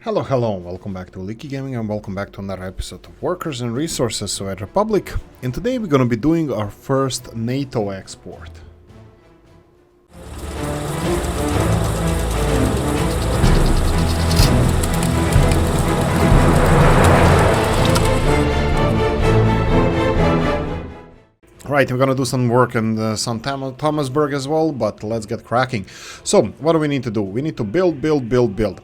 Hello, hello, welcome back to Oolykee Gaming and welcome back to another episode of Workers and Resources Soviet Republic. And today we're gonna be doing our first NATO export. Right, we're gonna do some work in St. Thomasburg as well, but let's get cracking. So, what do we need to do? We need to build.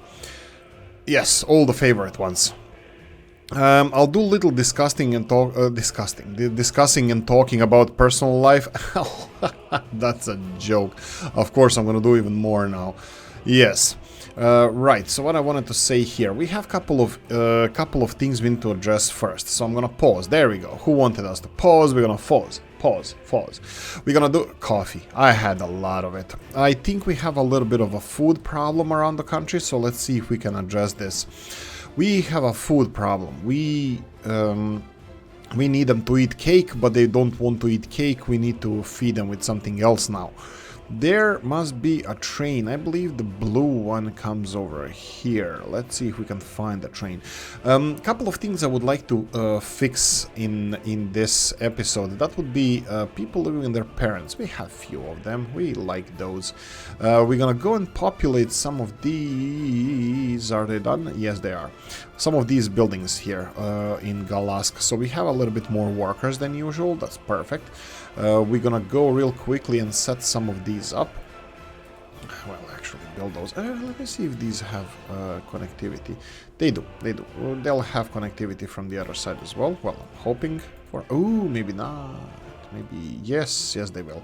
Yes, all the favorite ones. I'll do little discussing and talking about personal life. That's a joke. Of course, I'm gonna do even more now. Yes. Right. So what I wanted to say here, we have couple of things we need to address first. So I'm gonna pause. There we go. Who wanted us to pause? We're gonna pause. We're gonna do coffee. I had a lot of it. I think we have a little bit of a food problem around the country. So let's see if we can address this. We have a food problem. We need them to eat cake, but they don't want to eat cake. We need to feed them with something else now. There must be a train. I believe the blue one comes over here. Let's see if we can find the train. Couple of things I would like to fix in this episode. That would be people living with their parents. We have few of them. We like those. We're gonna go and populate some of these. Are they done? Yes, they are. Some of these buildings here in Galask. So we have a little bit more workers than usual. That's perfect. We're gonna go real quickly and set some of these up. Well, actually build those. Let me see if these have connectivity. They do. They'll have connectivity from the other side as well. Well, I'm hoping for... Oh, maybe not. Maybe yes, they will.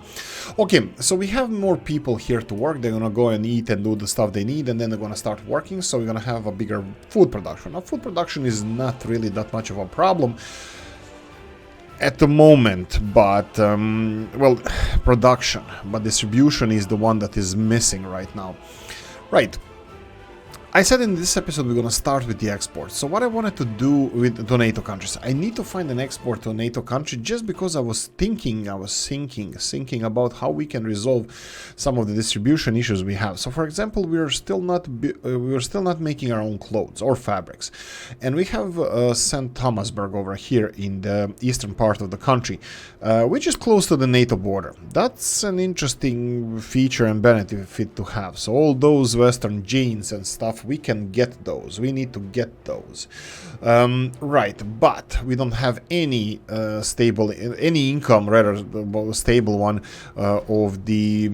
Okay, so we have more people here to work. They're gonna go and eat and do the stuff they need, and then they're gonna start working. So we're gonna have a bigger food production. Now, food production is not really that much of a problem at the moment, but well, production, but distribution is the one that is missing right now. Right. I said in this episode we're gonna start with the export. So what I wanted to do with the NATO countries, I need to find an export to a NATO country just because I was thinking about how we can resolve some of the distribution issues we have. So for example, we are still not making our own clothes or fabrics, and we have St. Thomasburg over here in the eastern part of the country, which is close to the NATO border. That's an interesting feature and benefit to have. So all those Western jeans and stuff, we can get those. We need to get those. Right, but we don't have any stable one of the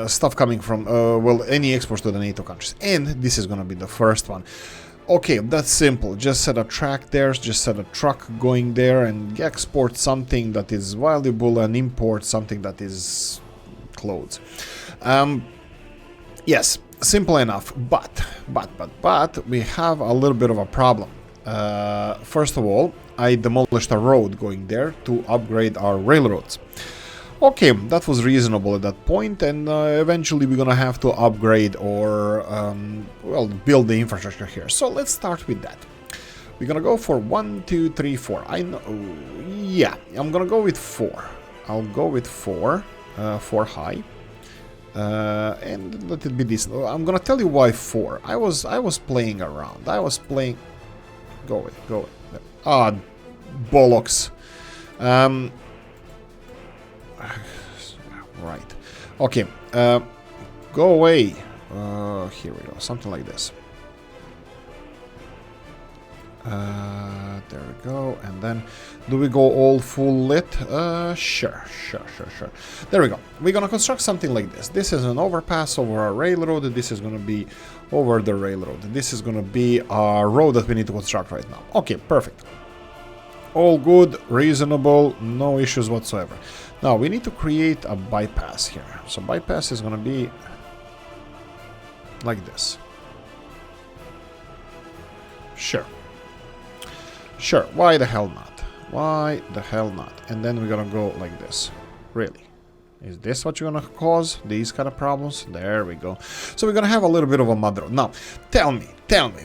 stuff coming from well, any exports to the NATO countries, and this is gonna be the first one. Okay, that's simple. Just set a track there, just set a truck going there and export something that is valuable and import something that is clothes. Yes, simple enough, but we have a little bit of a problem. First of all, I demolished a road going there to upgrade our railroads. Okay, that was reasonable at that point, and eventually we're gonna have to upgrade or well, build the infrastructure here. So let's start with that. We're gonna go for 1, 2, 3, 4. I know, yeah, I'm gonna go with 4. I'll go with 4 high. And let it be decent. I'm gonna tell you why 4. I was playing around. Go away. Ah, bollocks. Right. Okay. Go away. Here we go. Something like this. There we go. And then, do we go all full lit? Sure. There we go. We're gonna construct something like this. This is an overpass over our railroad. This is gonna be over the railroad. This is gonna be our road that we need to construct right now. Okay, perfect. All good, reasonable, no issues whatsoever. Now, we need to create a bypass here. So bypass is gonna be like this. Sure, why the hell not? And then we're gonna go like this. Really? Is this what you're gonna cause? These kind of problems? There we go. So we're gonna have a little bit of a mud road. Now, tell me,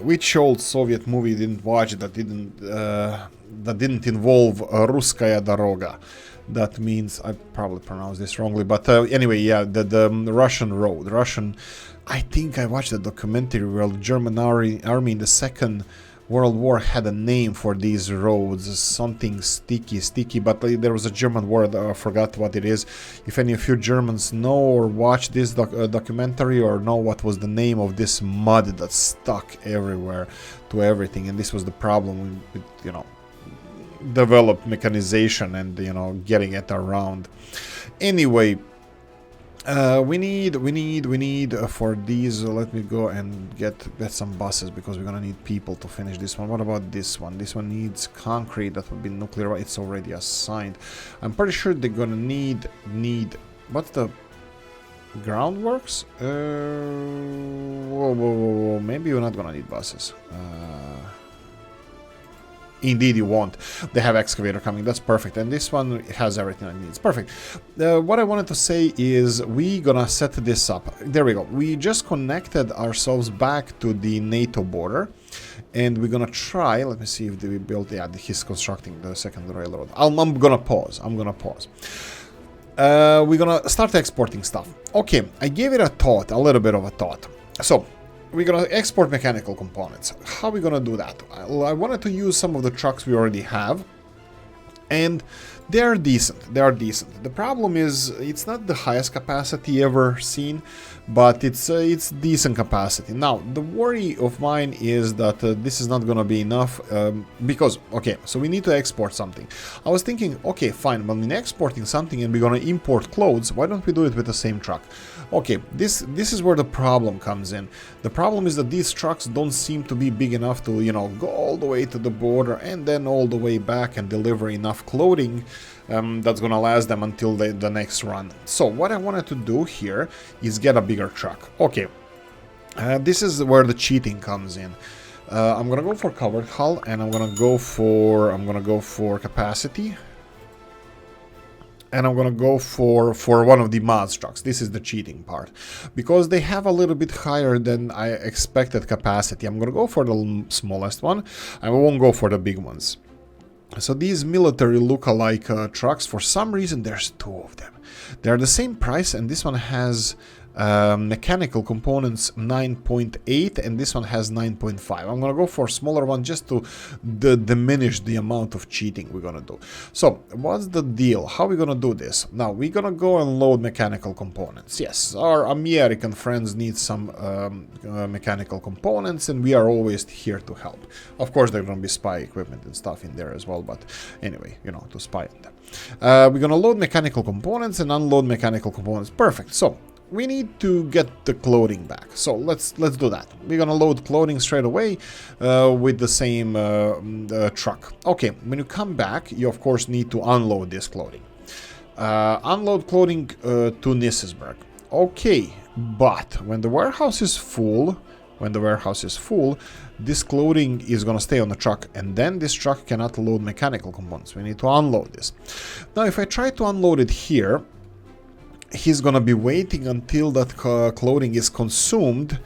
which old Soviet movie you didn't watch that didn't involve Ruskaya Doroga? That means, I probably pronounced this wrongly, but anyway, yeah, the Russian road, Russian I think I watched a documentary where the German army in the Second World War had a name for these roads, something sticky, but there was a German word, I forgot what it is. If any of you Germans know or watch this documentary or know what was the name of this mud that stuck everywhere to everything, and this was the problem with, you know, developed mechanization and, you know, getting it around. Anyway, we need for these, let me go and get some buses, because we're gonna need people to finish this one. What about this one? This one needs concrete. That would be nuclear. It's already assigned. I'm pretty sure they're gonna need what's the groundworks? Whoa. Maybe we're not gonna need buses. Indeed you won't. They have excavator coming. That's perfect. And this one has everything it needs. Perfect. What I wanted to say is we gonna set this up. There we go. We just connected ourselves back to the Nato border. And we're gonna try. Let me see if we built. Yeah, he's constructing the second railroad. I'm gonna pause. We're gonna start exporting stuff. Okay, I gave it a little bit of a thought. So, we're gonna export mechanical components. How are we gonna do that? I wanted to use some of the trucks we already have, and they're decent. The problem is it's not the highest capacity ever seen, but it's decent capacity. Now the worry of mine is that this is not gonna be enough, because okay, so we need to export something. I was thinking, okay, fine, when we're exporting something and we're gonna import clothes, why don't we do it with the same truck? Okay, this is where the problem comes in. The problem is that these trucks don't seem to be big enough to, you know, go all the way to the border and then all the way back and deliver enough clothing that's gonna last them until the next run. So what I wanted to do here is get a bigger truck. Okay, this is where the cheating comes in. I'm gonna go for covered hull, and I'm gonna go for capacity. And I'm gonna go for one of the mods trucks. This is the cheating part, because they have a little bit higher than I expected capacity. I'm gonna go for the smallest one. I won't go for the big ones. So these military look-alike trucks, for some reason there's two of them. They're the same price, and this one has mechanical components 9.8 and this one has 9.5. I'm gonna go for a smaller one just to diminish the amount of cheating we're gonna do. So what's the deal? How are we gonna do this? Now we're gonna go and load mechanical components. Yes, our American friends need some mechanical components, and we are always here to help. Of course there's gonna be spy equipment and stuff in there as well, but anyway, you know, to spy on them. We're gonna load mechanical components and unload mechanical components. Perfect. So we need to get the clothing back, so let's do that. We're gonna load clothing straight away with the same truck. Okay, when you come back, you of course need to unload this clothing. Unload clothing to Nisisberg. Okay, but when the warehouse is full, this clothing is gonna stay on the truck, and then this truck cannot load mechanical components. We need to unload this. Now, if I try to unload it here, he's gonna be waiting until that clothing is consumed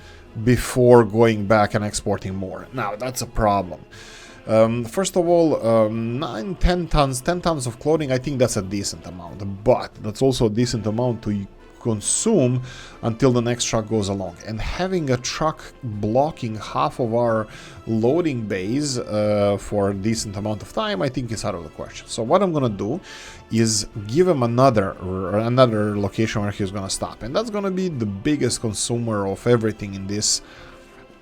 before going back and exporting more. Now that's a problem. First of all, 10 tons of clothing, I think that's a decent amount, but that's also a decent amount to consume until the next truck goes along. And having a truck blocking half of our loading bays for a decent amount of time, I think is out of the question. So what I'm gonna do is give him another location where he's gonna stop, and that's gonna be the biggest consumer of everything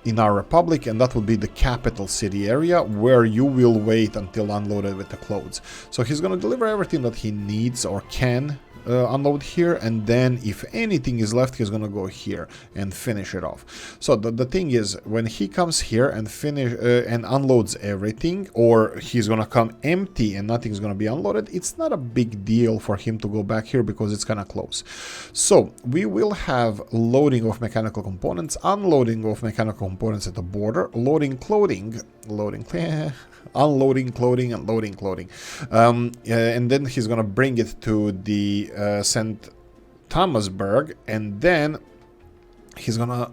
in our republic, and that would be the capital city area, where you will wait until unloaded with the clothes. So he's gonna deliver everything that he needs or can unload here, and then if anything is left, he's gonna go here and finish it off. So the thing is, when he comes here and finish and unloads everything, or he's gonna come empty and nothing's gonna be unloaded, it's not a big deal for him to go back here because it's kind of close. So we will have loading of mechanical components, unloading of mechanical components at the border, loading clothing, unloading clothing and loading clothing, and then he's gonna bring it to the St. Thomasburg, and then he's gonna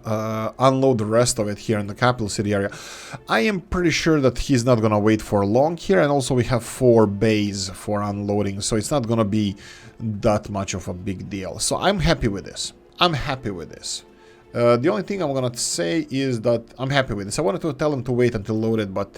unload the rest of it here in the capital city area. I am pretty sure that he's not gonna wait for long here, and also we have 4 bays for unloading, so it's not gonna be that much of a big deal. So I'm happy with this. The only thing I'm gonna say is that I'm happy with this. I wanted to tell him to wait until loaded, but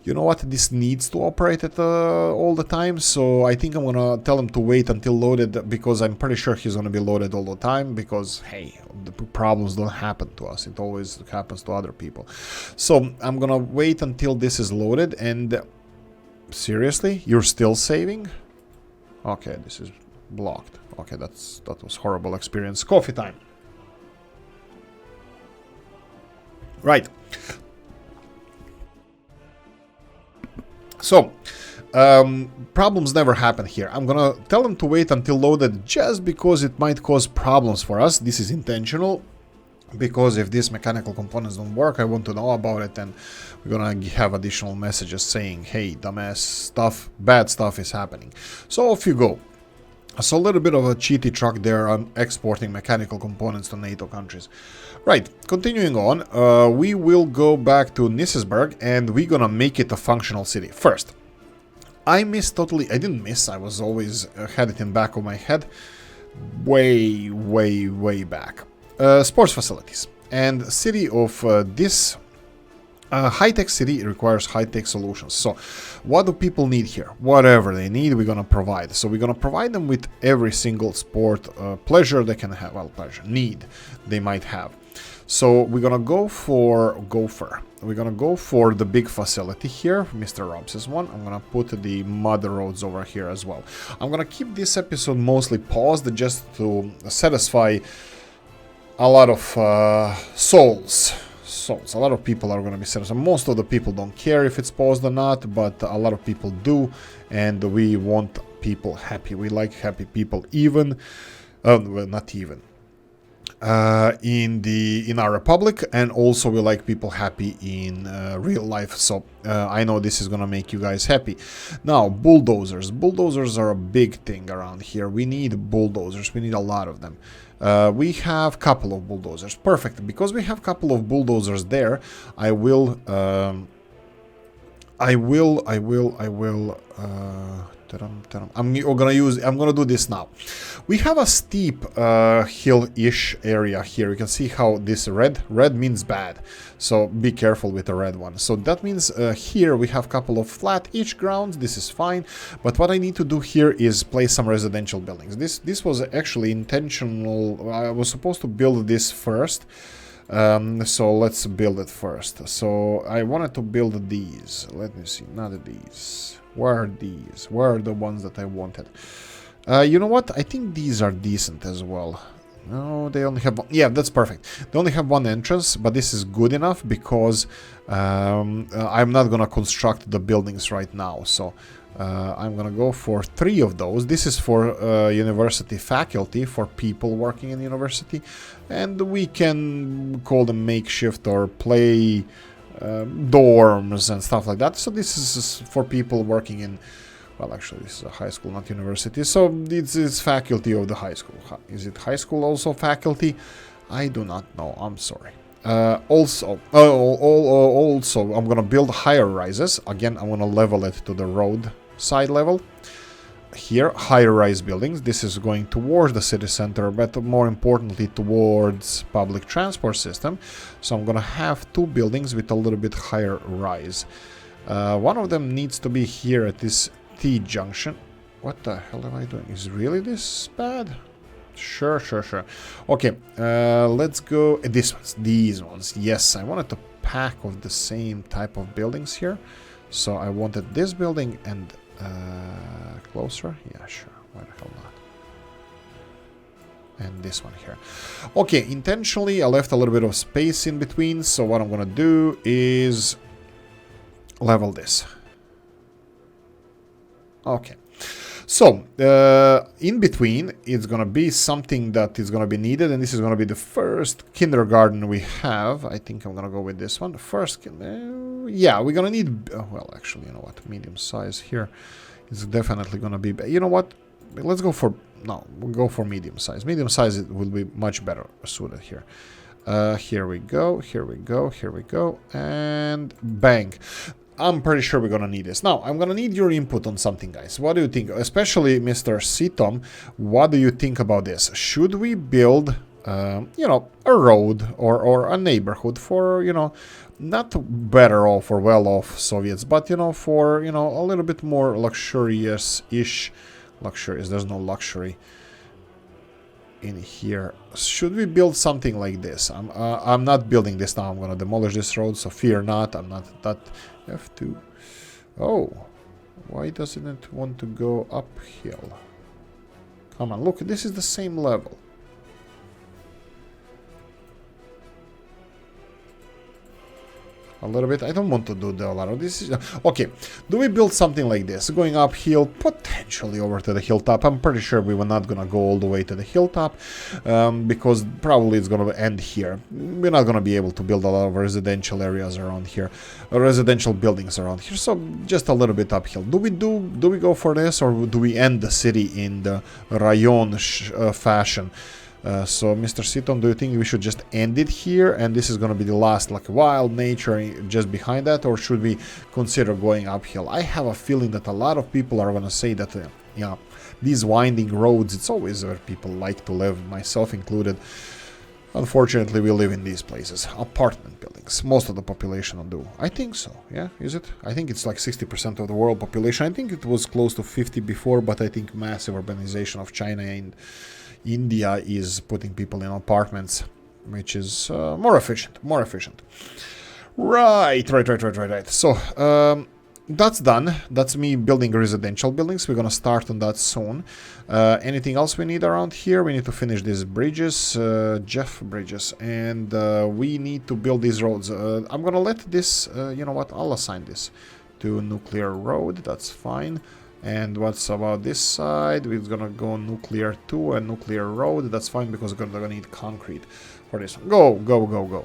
you know what? This needs to operate at all the time, so I think I'm gonna tell him to wait until loaded, because I'm pretty sure he's gonna be loaded all the time, because, hey, the problems don't happen to us. It always happens to other people. So I'm gonna wait until this is loaded, and seriously? You're still saving? Okay, this is blocked. Okay, that was horrible experience. Coffee time. Right. So, problems never happen here. I'm gonna tell them to wait until loaded just because it might cause problems for us. This is intentional, because if these mechanical components don't work, I want to know about it, and we're gonna have additional messages saying, hey, dumbass stuff, bad stuff is happening. So off you go. So a little bit of a cheaty truck there on exporting mechanical components to NATO countries. Right, continuing on, we will go back to Nisisberg, and we're gonna make it a functional city. First, I didn't miss, I was always had it in back of my head, way back. Sports facilities. And city of this high-tech city requires high-tech solutions. So what do people need here? Whatever they need, we're gonna provide. So we're gonna provide them with every single sport pleasure they can have, well, need they might have. So we're gonna go for Gopher. We're gonna go for the big facility here, Mr. Robs' one. I'm gonna put the mud roads over here as well. I'm gonna keep this episode mostly paused just to satisfy a lot of souls. A lot of people are going to be satisfied. Most of the people don't care if it's paused or not, but a lot of people do, and we want people happy. We like happy people, even well, not even in our republic, and also we like people happy in real life. So I know this is gonna make you guys happy. Now, bulldozers. Bulldozers are a big thing around here. We need bulldozers. We need a lot of them. We have a couple of bulldozers. Perfect. Because we have a couple of bulldozers there, I will I'm gonna do this now. We have a steep hill-ish area here. You can see how this red means bad, so be careful with the red one. So that means here we have a couple of flat-ish grounds. This is fine, but what I need to do here is place some residential buildings. This was actually intentional. I was supposed to build this first. So let's build it first. So I wanted to build these. Let me see, not these. Where are these? Where are the ones that I wanted? You know what? I think these are decent as well. No, they only have one. Yeah, that's perfect. They only have one entrance, but this is good enough because I'm not gonna construct the buildings right now. So I'm gonna go for 3 of those. This is for university faculty, for people working in university, and we can call them makeshift or play dorms and stuff like that. So this is for people working in, well, actually this is a high school, not university, so it's faculty of the high school. Is it high school also faculty? I do not know, I'm sorry. Also I'm gonna build higher rises. Again, I'm gonna level it to the road side level. Here, higher rise buildings. This is going towards the city center, but more importantly towards public transport system. So I'm gonna have 2 buildings with a little bit higher rise. One of them needs to be here at this T-junction. What the hell am I doing? Is really this bad? Sure. Okay, let's go. These ones. Yes, I wanted a pack of the same type of buildings here. So I wanted this building and closer. Yeah, sure. Why the hell not? And this one here. Okay, intentionally I left a little bit of space in between. So what I'm gonna do is level this. Okay. So, in between, it's gonna be something that is gonna be needed, and this is gonna be the first kindergarten we have. I think I'm gonna go with this one. First, yeah, we're gonna need, well, actually, you know what, medium size here is definitely gonna be, you know what, let's go for, no, we'll go for medium size. Medium size, it will be much better suited here. Here we go, and bang. I'm pretty sure we're gonna need this. Now, I'm gonna need your input on something, guys. What do you think? Especially Mr. Sitom, what do you think about this? Should we build you know, a road or a neighborhood for, you know, not better off or well off Soviets, but, you know, for, you know, a little bit more luxurious-ish. Luxurious, there's no luxury in here. Should we build something like this? I'm not building this now. I'm gonna demolish this road, so fear not. I'm not that. F2. Oh, why doesn't it want to go uphill? Come on, look, this is the same level. A little bit. I don't want to do the lot. This is okay. Do we build something like this, going uphill, potentially over to the hilltop? I'm pretty sure we were not gonna go all the way to the hilltop, because probably it's gonna end here. We're not gonna be able to build a lot of residential areas around here, residential buildings around here. So just a little bit uphill. Do we go for this, or do we end the city in the rayon fashion? So, Mr. Seaton, do you think we should just end it here, and this is going to be the last, like, wild nature just behind that, or should we consider going uphill? I have a feeling that a lot of people are going to say that, you know, these winding roads, it's always where people like to live, myself included. Unfortunately, we live in these places. Apartment buildings. Most of the population do. I think so, yeah? Is it? I think it's like 60% of the world population. I think it was close to 50 before, but I think massive urbanization of China and India is putting people in apartments, which is more efficient. Right. So, that's done. That's me building residential buildings. We're gonna start on that soon. Anything else we need around here? We need to finish these bridges, Jeff bridges, and we need to build these roads. I'm gonna let this, you know what, I'll assign this to nuclear road. That's fine. And what's about this side? We're gonna go nuclear 2 and nuclear road. That's fine because we're gonna need concrete for this one. Go.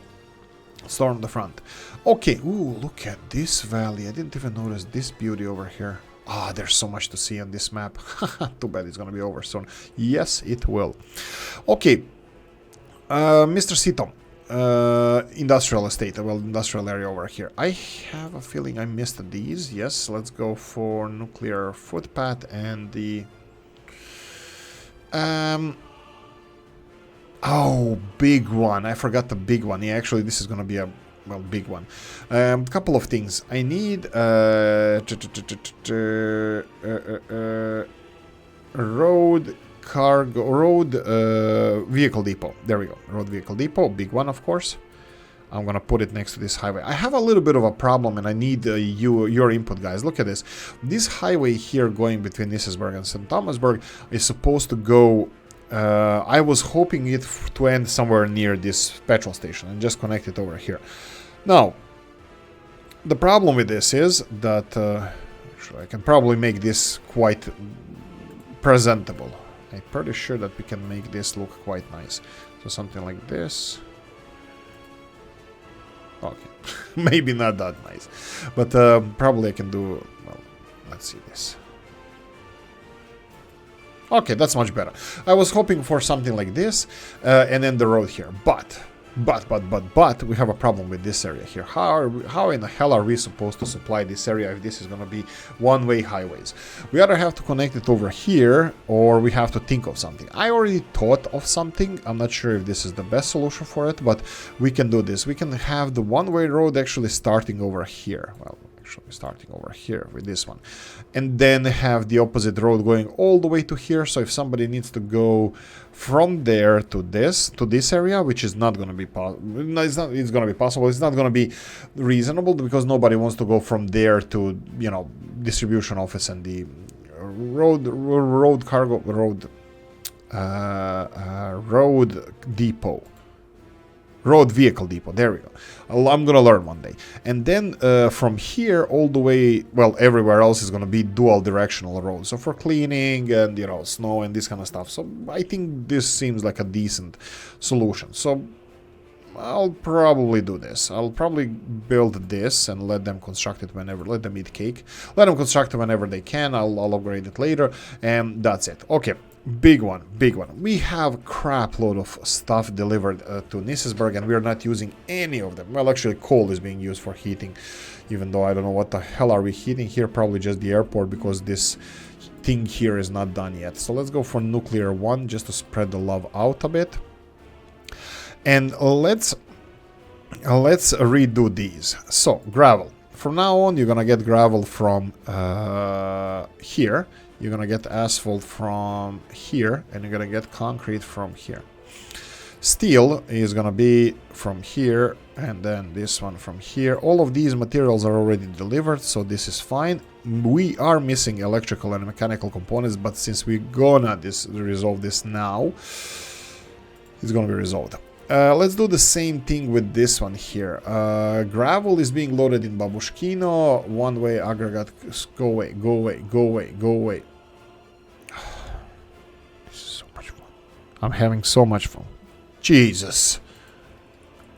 Storm the front. Okay, ooh, look at this valley. I didn't even notice this beauty over here. Ah, there's so much to see on this map. Too bad it's gonna be over soon. Yes, it will. Okay, Mr. Sito. Industrial estate, well, industrial area over here. I have a feeling I missed these. Yes, let's go for nuclear footpath and the oh, big one. I forgot the big one. Yeah, actually this is gonna be a, well, big one. Couple of things I need. Road vehicle depot. There we go. Road vehicle depot, big one, of course. I'm gonna put it next to this highway. I have a little bit of a problem, and I need your input, guys. Look at this. This highway here going between Nisisburg and St. Thomasburg is supposed to go. I was hoping it to end somewhere near this petrol station and just connect it over here. Now, the problem with this is that actually I can probably make this quite presentable. I'm pretty sure that we can make this look quite nice. So something like this. Okay, maybe not that nice, but probably I can do, well, let's see this. Okay, that's much better. I was hoping for something like this, and then the road here, but we have a problem with this area here. How in the hell are we supposed to supply this area if this is going to be one-way highways? We either have to connect it over here, or we have to think of something. I already thought of something. I'm not sure if this is the best solution for it, but we can do this. We can have the one-way road actually starting over here. Well, actually starting over here with this one, and then have the opposite road going all the way to here. So if somebody needs to go from there to this area, which is not going to be possible, it's going to be possible, it's not going to be reasonable because nobody wants to go from there to, you know, distribution office and the road depot. Road vehicle depot, there we go. I'm gonna learn one day. And then from here all the way, well, everywhere else is gonna be dual directional roads. So for cleaning and, you know, snow and this kind of stuff. So I think this seems like a decent solution. So I'll probably do this. I'll probably build this and let them construct it whenever, let them eat cake. Let them construct it whenever they can. I'll upgrade it later, and that's it. Okay. Big one. We have crap load of stuff delivered to Nisisburg, and we are not using any of them. Well, actually, coal is being used for heating, even though I don't know what the hell are we heating here. Probably just the airport, because this thing here is not done yet. So let's go for nuclear 1 just to spread the love out a bit. And let's redo these. So gravel. From now on, you're gonna get gravel from here. You're gonna get asphalt from here, and you're gonna get concrete from here. Steel is gonna be from here, and then this one from here. All of these materials are already delivered, so this is fine. We are missing electrical and mechanical components, but since we're gonna resolve this now, it's gonna be resolved. Let's do the same thing with this one here. Gravel is being loaded in Babushkino. One-way aggregate. Go away, go away, go away, go away. This is so much fun. I'm having so much fun. Jesus.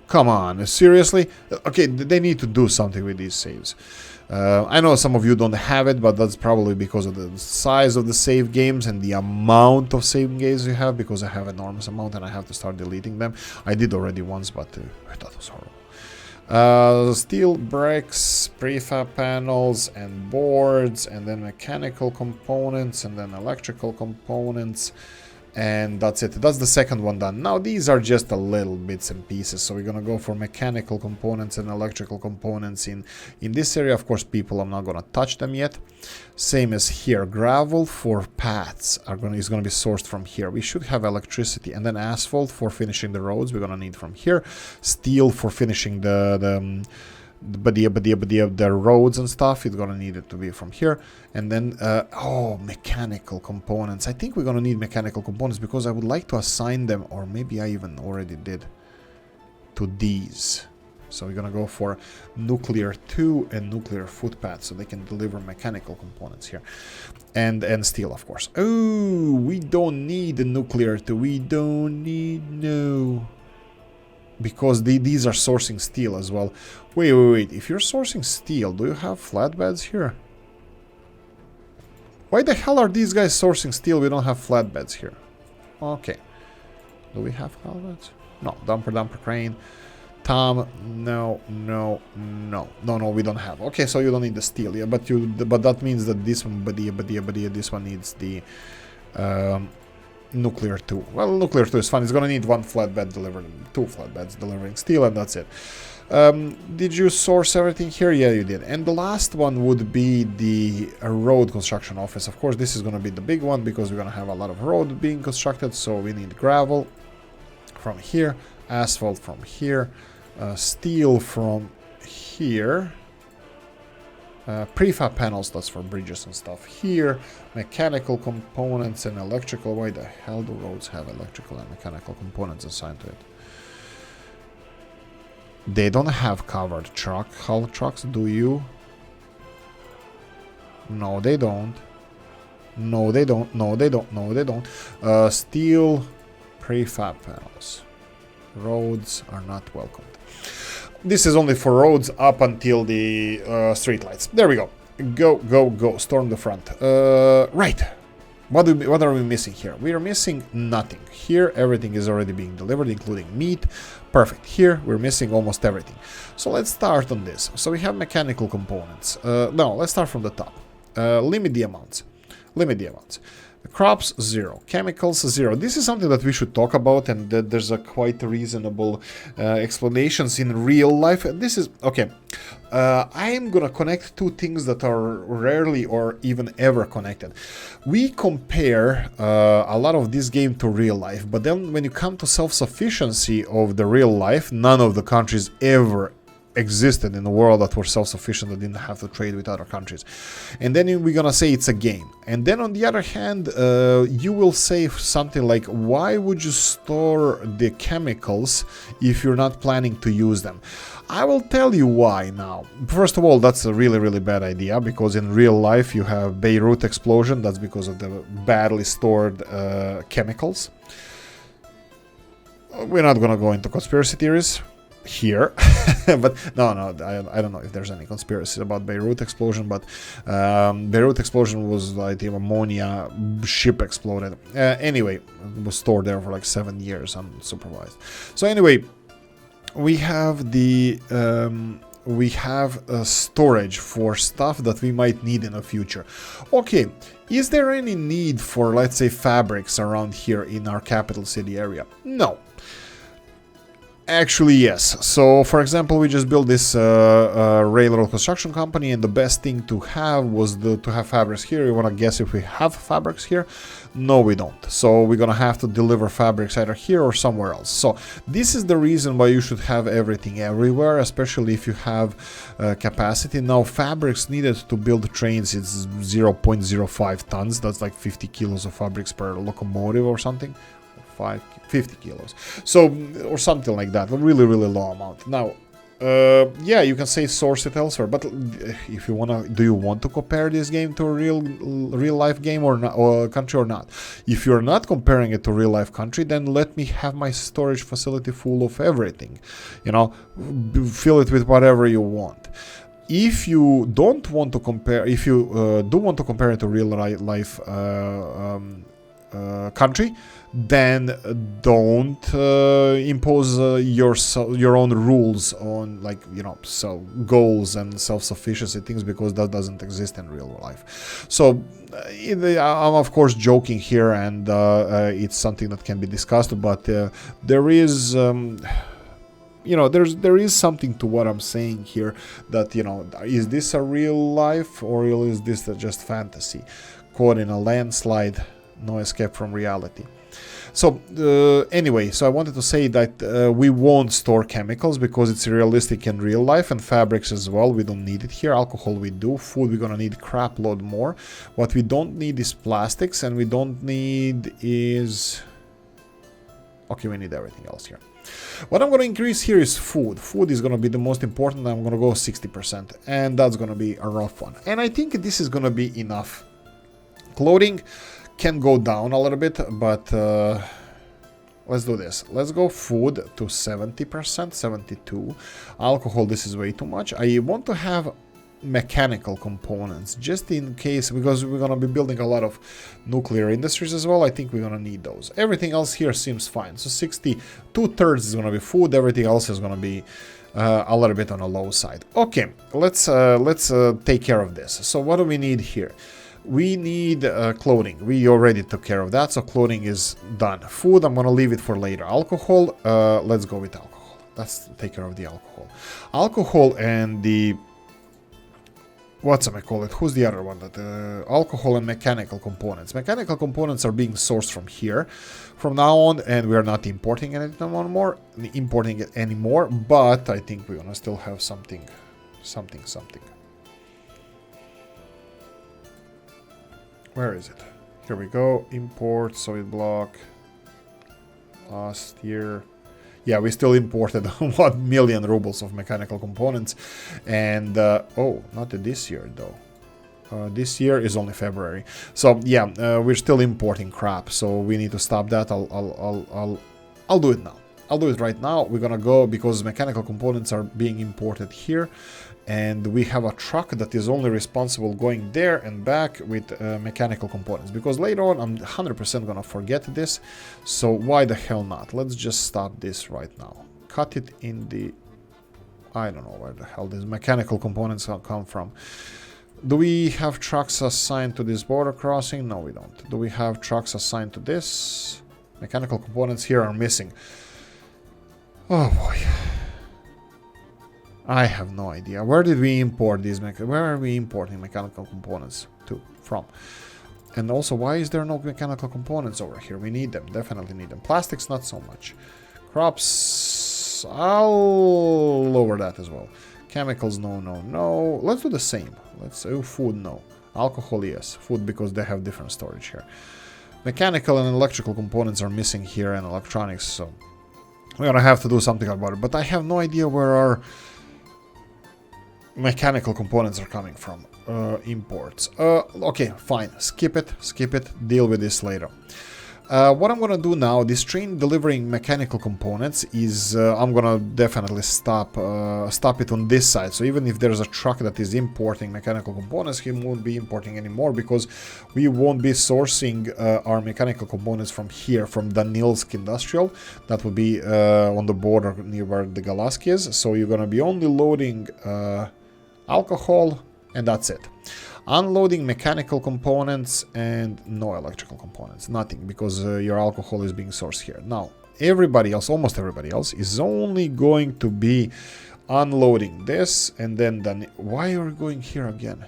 Come on, seriously? Okay, they need to do something with these saves. I know some of you don't have it, but that's probably because of the size of the save games and the amount of save games you have, because I have an enormous amount and I have to start deleting them. I did already once, but I thought it was horrible. Steel bricks, prefab panels and boards, and then mechanical components, and then electrical components. And that's it. That's the second one done. Now these are just a little bits and pieces, so we're gonna go for mechanical components and electrical components in this area. Of course, people, I'm not gonna touch them yet. Same as here. Gravel for paths is gonna be sourced from here. We should have electricity, and then asphalt for finishing the roads we're gonna need from here. Steel for finishing the roads and stuff, it's gonna need it to be from here. And then mechanical components. I think we're gonna need mechanical components because I would like to assign them, or maybe I even already did, to these. So we're gonna go for nuclear 2 and nuclear footpath, so they can deliver mechanical components here. And steel, of course. Oh, we don't need the nuclear 2. We don't need, no. Because these are sourcing steel as well. Wait. If you're sourcing steel, do you have flatbeds here? Why the hell are these guys sourcing steel? We don't have flatbeds here. Okay. Do we have flatbeds? No. Dumper crane. Tom. No. We don't have. Okay, so you don't need the steel. Yeah, but that means that this one, this one needs the nuclear 2. Well, nuclear 2 is fine. It's gonna need 1 flatbed delivering, 2 flatbeds delivering steel, and that's it. Did you source everything here? Yeah, you did. And the last one would be the road construction office. Of course, this is gonna be the big one because we're gonna have a lot of road being constructed, so we need gravel from here, asphalt from here, steel from here. Prefab panels, that's for bridges and stuff here. Mechanical components and electrical. Why the hell do roads have electrical and mechanical components assigned to it? They don't have covered hull trucks, do you? No, they don't. No, they don't. No, they don't. No, they don't. Steel prefab panels. Roads are not welcomed. This is only for roads up until the streetlights. There we go. Go. Storm the front. Right. What are we missing here? We are missing nothing. Here, everything is already being delivered, including meat. Perfect. Here, we're missing almost everything. So let's start on this. So we have mechanical components. No, let's start from the top. Limit the amounts. Crops, 0. Chemicals, 0. This is something that we should talk about, and that there's a quite reasonable explanations in real life. This is, okay, I am gonna connect two things that are rarely or even ever connected. We compare a lot of this game to real life, but then when you come to self-sufficiency of the real life, none of the countries ever existed in a world that were self-sufficient, that didn't have to trade with other countries. And then we're gonna say it's a game. And then on the other hand, you will say something like, why would you store the chemicals if you're not planning to use them? I will tell you why now. First of all, that's a really bad idea, because in real life you have Beirut explosion. That's because of the badly stored chemicals. We're not gonna go into conspiracy theories here, but no, I don't know if there's any conspiracy about Beirut explosion, but Beirut explosion was like the ammonia ship exploded. Anyway, it was stored there for like 7 years unsupervised. So anyway, we have the storage for stuff that we might need in the future. Okay, is there any need for, let's say, fabrics around here in our capital city area? No. Actually, yes. So, for example, we just built this railroad construction company, and the best thing to have was to have fabrics here. You want to guess if we have fabrics here? No, we don't. So we're gonna have to deliver fabrics either here or somewhere else. So this is the reason why you should have everything everywhere, especially if you have capacity. Now, fabrics needed to build trains is 0.05 tons. That's like 50 kilos of fabrics per locomotive or something. 50 kilos, so, or something like that, a really low amount. Now, yeah, you can say source it elsewhere, but if you do you want to compare this game to a real life game or not, or country or not? If you're not comparing it to real life country, then let me have my storage facility full of everything, you know, fill it with whatever you want. If you don't want to compare, if you do want to compare it to real life country, then don't impose your own rules on, like, you know, so goals and self-sufficiency things, because that doesn't exist in real life. So I'm of course joking here, and it's something that can be discussed, but there is you know, there is something to what I'm saying here, that, you know, is this a real life or is this just fantasy? Caught in a landslide, no escape from reality. So anyway, so I wanted to say that we won't store chemicals because it's realistic in real life, and fabrics as well, we don't need it here. Alcohol we do. Food we're gonna need crap load more. What we don't need is plastics, and we don't need is... okay, we need everything else here. What I'm going to increase here is food. Food is going to be the most important. I'm going to go 60%, and that's going to be a rough one. And I think this is going to be enough. Clothing can go down a little bit, but let's do this. Let's go food to 70%, 72. Alcohol, this is way too much. I want to have mechanical components just in case, because we're going to be building a lot of nuclear industries as well. I think we're going to need those. Everything else here seems fine. So 60, 2/3 is going to be food. Everything else is going to be a little bit on the low side. Okay, let's take care of this. So what do we need here? We need clothing. We already took care of that, so clothing is done. Food, I'm going to leave it for later. Alcohol, let's go with alcohol. Let's take care of the alcohol. Alcohol and the... what's I call it? Who's the other one? That alcohol and mechanical components. Mechanical components are being sourced from here from now on, and we are not importing it anymore. But I think we're gonna still have something. Where is it? Here we go. Import solid block. Last year. Yeah, we still imported 1 million rubles of mechanical components, and oh, not this year though. This year is only February, so yeah, we're still importing crap. So we need to stop that. I'll do it now. I'll do it right now. We're gonna go because mechanical components are being imported here, and we have a truck that is only responsible going there and back with mechanical components, because later on I'm 100% gonna forget this, so why the hell not? Let's just stop this right now. Cut it in the... I don't know where the hell these mechanical components come from. Do we have trucks assigned to this border crossing? No, we don't. Do we have trucks assigned to this? Mechanical components here are missing. Oh boy. I have no idea. Where did we import these? Where are we importing mechanical components from? And also, why is there no mechanical components over here? We need them. Definitely need them. Plastics, not so much. Crops, I'll lower that as well. Chemicals, no, no, no. Let's do the same. Let's do food, no. Alcohol, yes. Food, because they have different storage here. Mechanical and electrical components are missing here, and electronics, so we're gonna have to do something about it. But I have no idea where our mechanical components are coming from. Imports. Okay, fine. Skip it. Deal with this later. What I'm gonna do now, this train delivering mechanical components is, I'm gonna definitely stop it on this side. So even if there's a truck that is importing mechanical components, he won't be importing anymore, because we won't be sourcing our mechanical components from here, from Danilsk Industrial. That would be on the border near where the Galaski is. So you're gonna be only loading alcohol, and that's it. Unloading mechanical components and no electrical components, nothing, because your alcohol is being sourced here. Now, everybody else, almost everybody else, is only going to be unloading this, and then why are we going here again?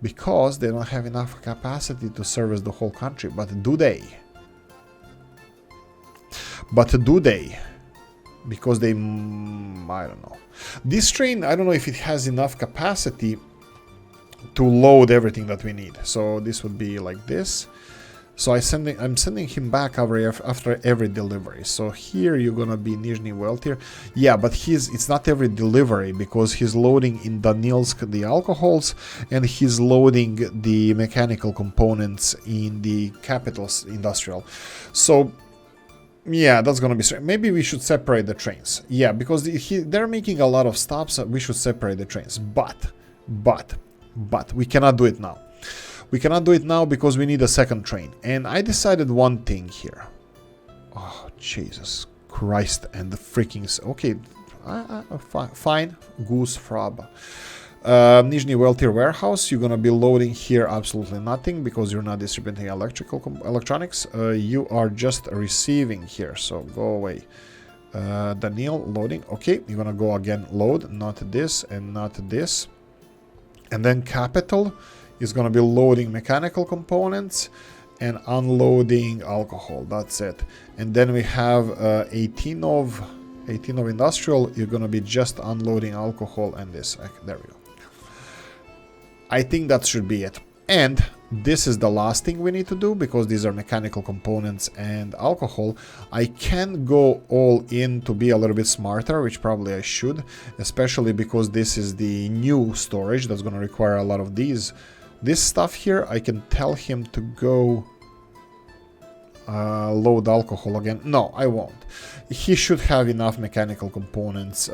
Because they don't have enough capacity to service the whole country. But do they? Because they, I don't know. This train, I don't know if it has enough capacity to load everything that we need. So this would be like this. So I'm sending him back after every delivery. So here you're gonna be Nizhny Weltir. Yeah, but it's not every delivery, because he's loading in Danilsk the alcohols, and he's loading the mechanical components in the capital's industrial. So yeah, that's gonna be strange. Maybe we should separate the trains. Yeah, because they're making a lot of stops. We should separate the trains. But we cannot do it now. We cannot do it now because we need a second train. And I decided one thing here. Oh, Jesus Christ and the freaking... Okay, fine. Goose Frab. Nizhny Weltir warehouse, you're gonna be loading here absolutely nothing because you're not distributing electronics. You are just receiving here, so go away. Daniel, loading. Okay, you're gonna go again, load, not this and not this. And then capital is gonna be loading mechanical components and unloading alcohol. That's it. And then we have 18 of industrial. You're gonna be just unloading alcohol and this. There we go. I think that should be it. And this is the last thing we need to do, because these are mechanical components and alcohol. I can go all in to be a little bit smarter, which probably I should, especially because this is the new storage that's going to require a lot of this stuff here. I can tell him to go load alcohol again. No, I won't. He should have enough mechanical components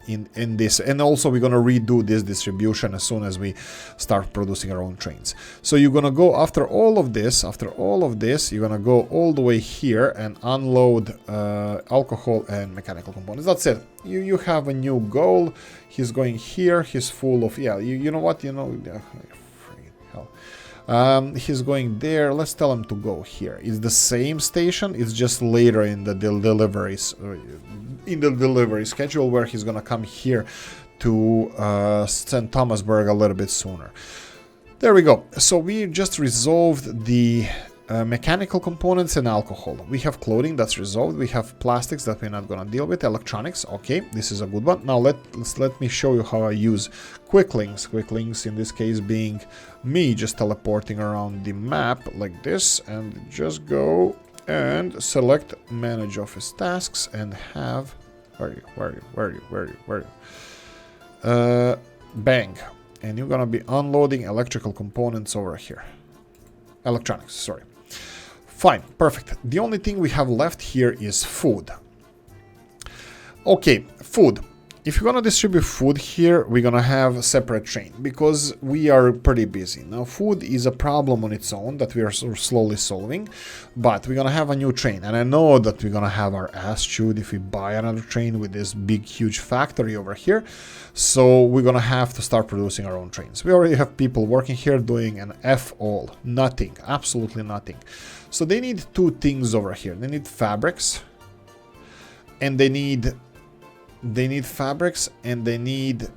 in this, and also we're gonna redo this distribution as soon as we start producing our own trains. So you're gonna go after all of this, you're gonna go all the way here and unload alcohol and mechanical components. That's it. You have a new goal. He's going here. He's full of, yeah, you know what, freaking hell. He's going there. Let's tell him to go here. It's the same station. It's just later in the deliveries, in the delivery schedule, where he's gonna come here to St. Thomasburg a little bit sooner. There we go. So we just resolved the mechanical components and alcohol. We have clothing, that's resolved. We have plastics that we're not gonna deal with. Electronics, okay, this is a good one. Now let me show you how I use quick links. Quick links in this case being me just teleporting around the map like this, and just go and select manage office tasks and have, where are you? Bang. And you're gonna be unloading electrical components over here. Electronics, sorry. Fine, perfect. The only thing we have left here is food. Okay, food. If you're gonna distribute food here, we're gonna have a separate train because we are pretty busy. Now, food is a problem on its own that we are slowly solving, but we're gonna have a new train. And I know that we're gonna have our ass chewed if we buy another train with this big, huge factory over here. So we're gonna have to start producing our own trains. We already have people working here doing an F all. Nothing, absolutely nothing. So they need two things over here. They need fabrics, and they need fabrics, and they need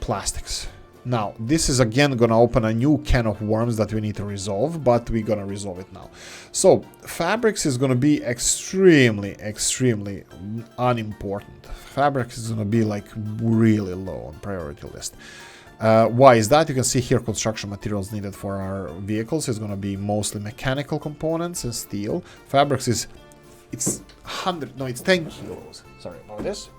plastics. Now, this is again gonna open a new can of worms that we need to resolve, but we're gonna resolve it now. So, fabrics is gonna be extremely unimportant. Fabrics is gonna be like really low on priority list. Why is that? You can see here construction materials needed for our vehicles is gonna be mostly mechanical components and steel. Fabrics it's 10 kilos. Sorry about this.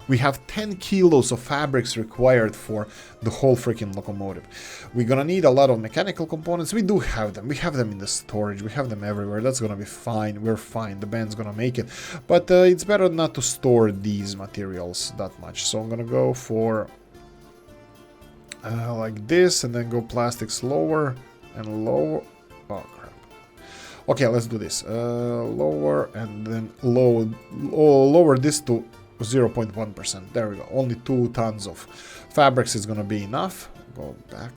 We have 10 kilos of fabrics required for the whole freaking locomotive. We're gonna need a lot of mechanical components. We do have them. We have them in the storage. We have them everywhere. That's gonna be fine. We're fine. The band's gonna make it. But it's better not to store these materials that much. So I'm gonna go for like this, and then go plastics lower and lower. Oh, crap. Okay, let's do this. Lower, and then lower this to 0.1%. There we go. Only 2 tons of fabrics is gonna be enough. Go back.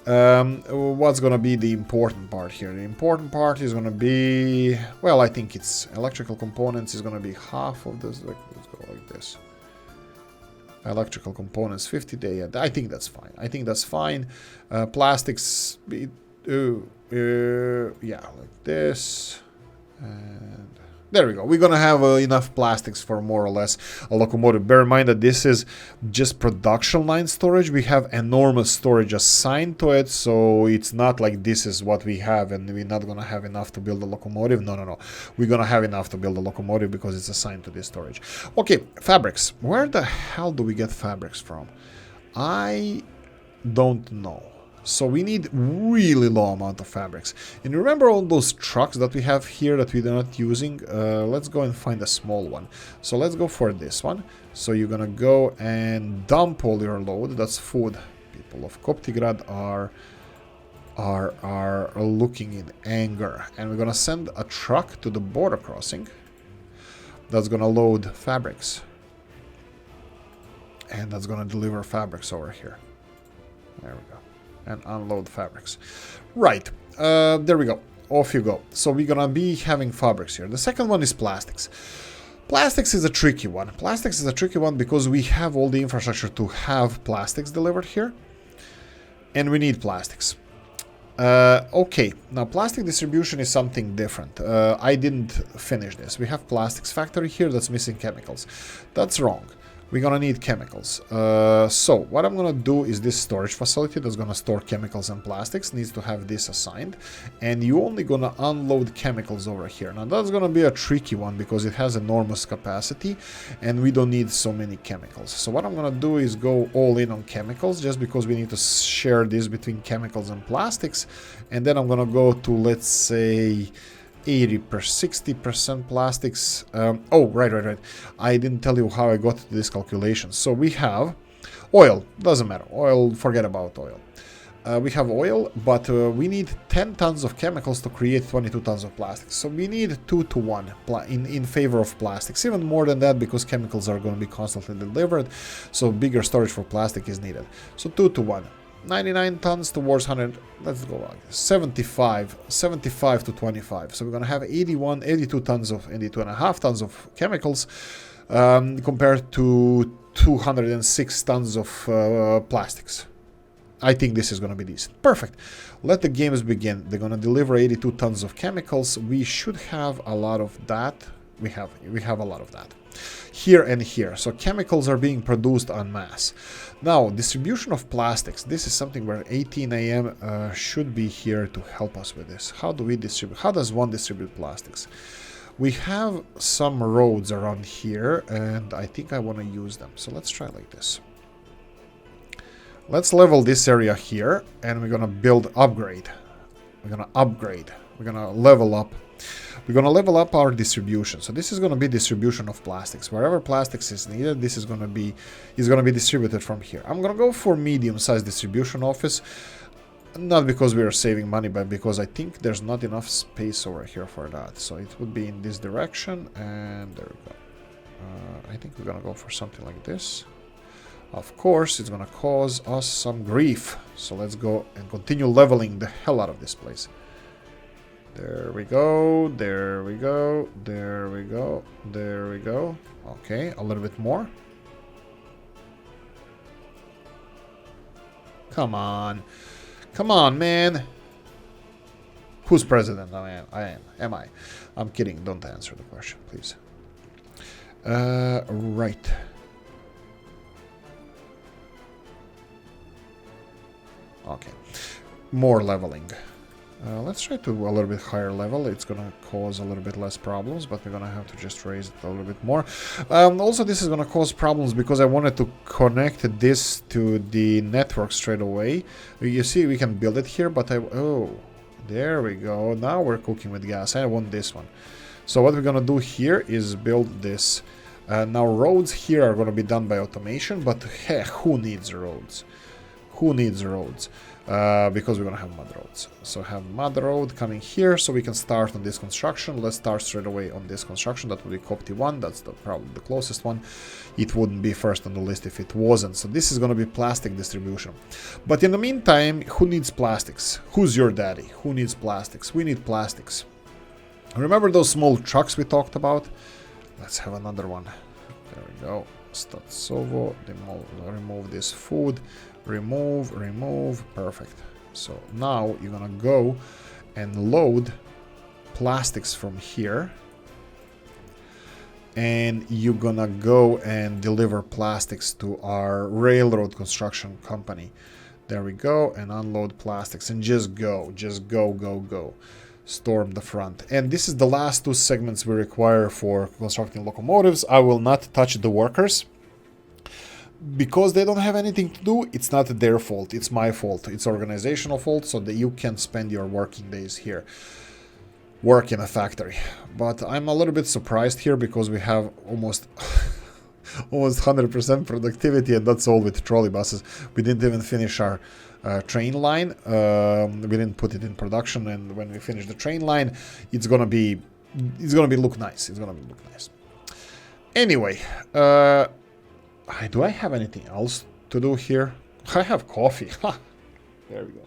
What's gonna be the important part here? The important part is gonna be, well, I think it's electrical components is gonna be half of this. Let's go like this. Electrical components 50 day. I think that's fine. I think that's fine. Plastics, yeah, like this. And there we go. We're gonna have enough plastics for more or less a locomotive. Bear in mind that this is just production line storage. We have enormous storage assigned to it, so it's not like this is what we have and we're not gonna have enough to build a locomotive. No, no, no. We're gonna have enough to build a locomotive because it's assigned to this storage. Okay, fabrics. Where the hell do we get fabrics from? I don't know. So we need really low amount of fabrics. And remember all those trucks that we have here that we're not using? Let's go and find a small one. So let's go for this one. So you're gonna go and dump all your load. That's food. People of Koptigrad are looking in anger. And we're gonna send a truck to the border crossing that's gonna load fabrics. And that's gonna deliver fabrics over here. There we go. And unload fabrics. Right, there we go. Off you go. So we're gonna be having fabrics here. The second one is plastics. Plastics is a tricky one. Plastics is a tricky one because we have all the infrastructure to have plastics delivered here. And we need plastics. Okay, now plastic distribution is something different. I didn't finish this. We have plastics factory here that's missing chemicals. That's wrong. We're gonna need chemicals. So what I'm gonna do is this storage facility that's gonna store chemicals and plastics needs to have this assigned, and you only gonna unload chemicals over here. Now that's gonna be a tricky one because it has enormous capacity and we don't need so many chemicals. So what I'm gonna do is go all in on chemicals just because we need to share this between chemicals and plastics, and then I'm gonna go to, let's say, 60% plastics. Oh, right. I didn't tell you how I got to this calculation. So we have oil. Doesn't matter. Oil, forget about oil. We have oil, but we need 10 tons of chemicals to create 22 tons of plastics. So we need 2 to 1 in favor of plastics. Even more than that because chemicals are going to be constantly delivered. So bigger storage for plastic is needed. So 2 to 1. 99 tons towards 100, let's go like this, 75 to 25. So we're going to have 82 tons of, 82.5 tons of chemicals compared to 206 tons of plastics. I think this is going to be decent. Perfect. Let the games begin. They're going to deliver 82 tons of chemicals. We should have a lot of that. We have a lot of that. Here and here. So chemicals are being produced en masse. Now, distribution of plastics. This is something where 18 AM should be here to help us with this. How do we distribute? How does one distribute plastics? We have some roads around here, and I think I want to use them. So let's try like this. Let's level this area here, and we're going to upgrade. We're going to upgrade. We're going to level up. We're going to level up our distribution. So this is going to be distribution of plastics. Wherever plastics is needed, this is going to be distributed from here. I'm going to go for medium-sized distribution office. Not because we are saving money, but because I think there's not enough space over here for that. So it would be in this direction, and there we go. I think we're going to go for something like this. Of course, it's going to cause us some grief. So let's go and continue leveling the hell out of this place. There we go, there we go, there we go, there we go. Okay, a little bit more. Come on. Come on, man. Who's president? I am. Am I? I'm kidding. Don't answer the question, please. Right. Okay. More leveling. Let's try to a little bit higher level. It's going to cause a little bit less problems, but we're going to have to just raise it a little bit more. Also, this is going to cause problems because I wanted to connect this to the network straight away. You see, we can build it here, but oh, there we go. Now we're cooking with gas. I want this one. So what we're going to do here is build this. Now roads here are going to be done by automation, but hey, who needs roads? Who needs roads? Because we're gonna have mud roads. So have mud road coming here, so we can start on this construction. Let's start straight away on this construction. That would be Copti 1. That's probably the closest one. It wouldn't be first on the list if it wasn't. So this is gonna be plastic distribution. But in the meantime, who needs plastics? Who's your daddy? Who needs plastics? We need plastics. Remember those small trucks we talked about? Let's have another one. There we go. Statsovo. Remove this food. Remove. Perfect. So now you're gonna go and load plastics from here. And you're gonna go and deliver plastics to our railroad construction company. There we go. And unload plastics. And just go. Just go. Storm the front. And this is the last 2 segments we require for constructing locomotives. I will not touch the workers because they don't have anything to do. It's not their fault, it's my fault. It's organizational fault, so that you can spend your working days here, work in a factory. But I'm a little bit surprised here because we have almost 100% productivity, and that's all with trolley buses. We didn't even finish our train line. We didn't put it in production, and when we finish the train line, it's gonna be look nice. Anyway, do I have anything else to do here? I have coffee. There we go.